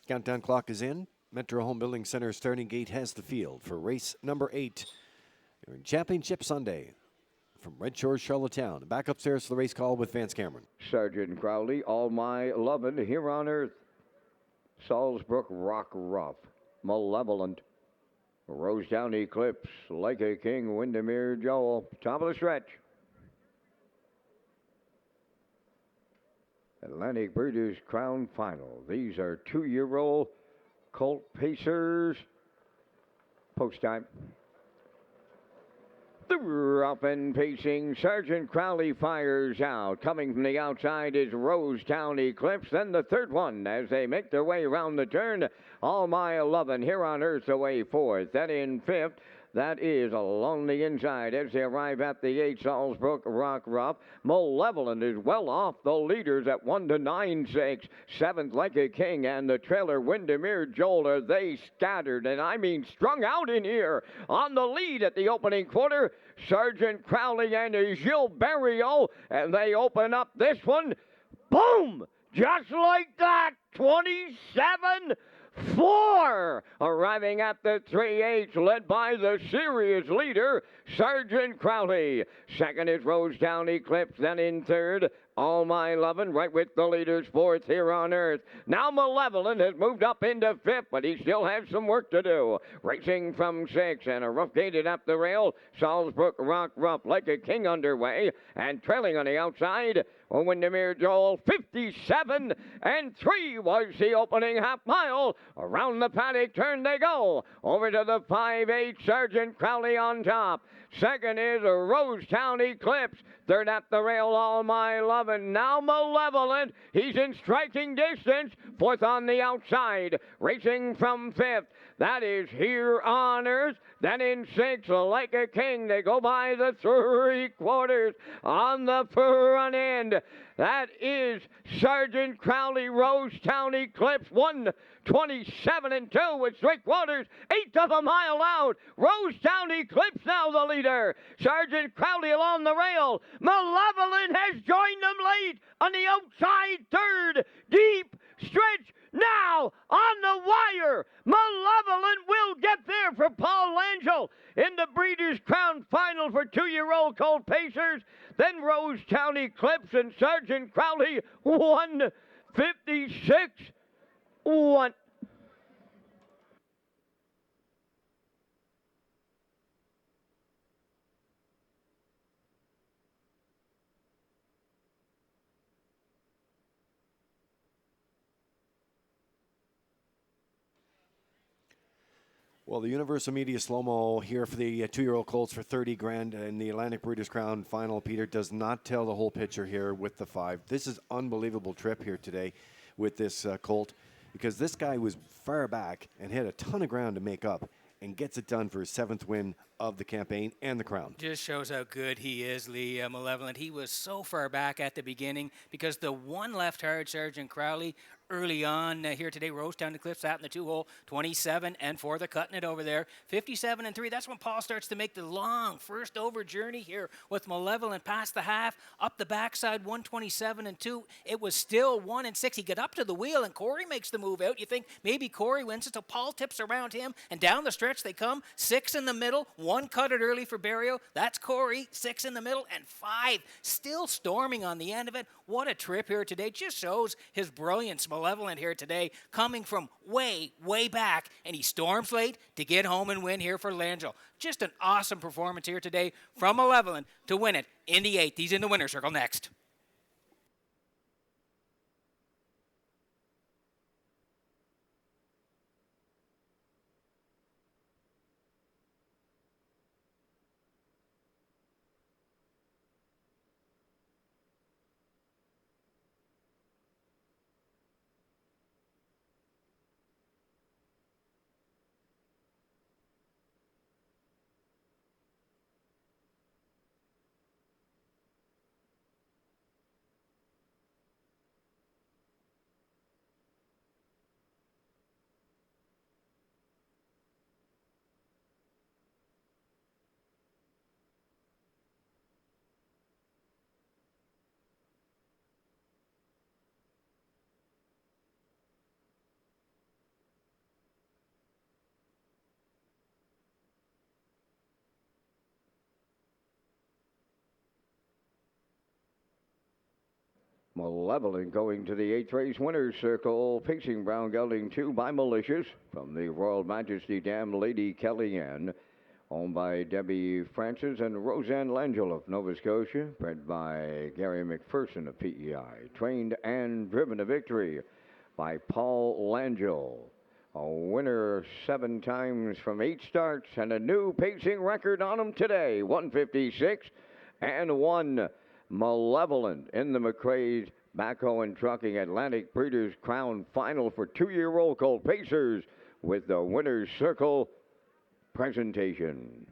Countdown clock is in. Metro Home Building Center starting gate has the field for race number 8. You're in Championship Sunday from Red Shore, Charlottetown. Back upstairs to the race call with Vance Cameron. Sergeant Crowley, All My Lovin', Here on Earth. Salzbrook, Rock Rough, Malevolent, Rosetown Eclipse, Like a King, Windermere Joel. Top of the stretch. Atlantic Breeders' Crown Final. These are 2-year-old Colt Pacers. Post time. The rough and pacing Sergeant Crowley fires out. Coming from the outside is Rosetown Eclipse. Then the third one as they make their way around the turn. All My Lovin', Here on Earth away fourth. Then in fifth. That is along the inside as they arrive at the 8. Salzbrook, Rock Rough. Malevolent is well off the leaders at 1-9-6. 7th, Like a King, and the trailer Windermere Joel. Are they scattered, and I mean strung out in here. On the lead at the opening quarter, Sergeant Crowley and Gilles Barrio, and they open up this one. Boom! Just like that, 27-4, arriving at the 3/8, led by the series leader, Sergeant Crowley. Second is Rosetown Eclipse, then in third, All My Lovin', right with the leaders, fourth, Here on Earth. Now Malevolent has moved up into fifth, but he still has some work to do. Racing from 6, and a rough gated up the rail, Salzbrook, Rock Rough, Like a King underway, and trailing on the outside, Windermere Joel. 57-3 was the opening half mile. Around the paddock turn they go. Over to the 5/8, Sergeant Crowley on top. Second is Rosetown Eclipse. Third at the rail, All My Lovin'. Now Malevolent. He's in striking distance. Fourth on the outside. Racing from fifth. That is Here on Earth. Then in 6, Like a King. They go by the 3/4 on the front end. That is Sergeant Crowley, Rosetown Eclipse. 1:27-2 with 3/4. 1/8 of a mile out. Rosetown Eclipse now the leader. Sergeant Crowley along the rail. Malevolent has joined them late on the outside third. Deep stretch now on the wire. Malevolent will get there for Paul Langell in the Breeders' Crown Final for 2-year-old Colt Pacers. Then Rosetown Eclipse and Sergeant Crowley 1:56-1. Well, the Universal Media slow-mo here for the 2-year-old Colts for 30 grand in the Atlantic Breeders' Crown Final, Peter, does not tell the whole picture here with the 5. This is unbelievable trip here today with this Colt, because this guy was far back and had a ton of ground to make up and gets it done for his 7th win of the campaign and the crown. Just shows how good he is, Lee Malevolent. He was so far back at the beginning because the one left hard, Sergeant Crowley, early on here today. Rosetown Eclipse out in the 2-hole, 27-4. They're cutting it over there. 57-3. That's when Paul starts to make the long first over journey here with Malevolent past the half, up the backside, 127-2. It was still 1-6. He got up to the wheel, and Corey makes the move out. You think maybe Corey wins it, so Paul tips around him, and down the stretch they come. 6 in the middle, 1 cut it early for Barrio. That's Corey. 6 in the middle, and 5 still storming on the end of it. What a trip here today. Just shows his brilliance. Malevolent here today, coming from way, way back, and he storms late to get home and win here for Langell. Just an awesome performance here today from Malevolent to win it in the 8th. He's in the winner's circle next. Malevolent going to the 8th race winner's circle. Pacing Brown Gelding 2 by Malicious from the Royal Majesty Dam Lady Kellyanne. Owned by Debbie Francis and Roseanne Langell of Nova Scotia. Bred by Gary McPherson of PEI. Trained and driven to victory by Paul Langell. A winner 7 times from 8 starts and a new pacing record on him today. 156 and 1. Malevolent in the McRae's Backhoe and Trucking Atlantic Breeders' Crown Final for 2-year-old colt Pacers with the winner's circle presentation.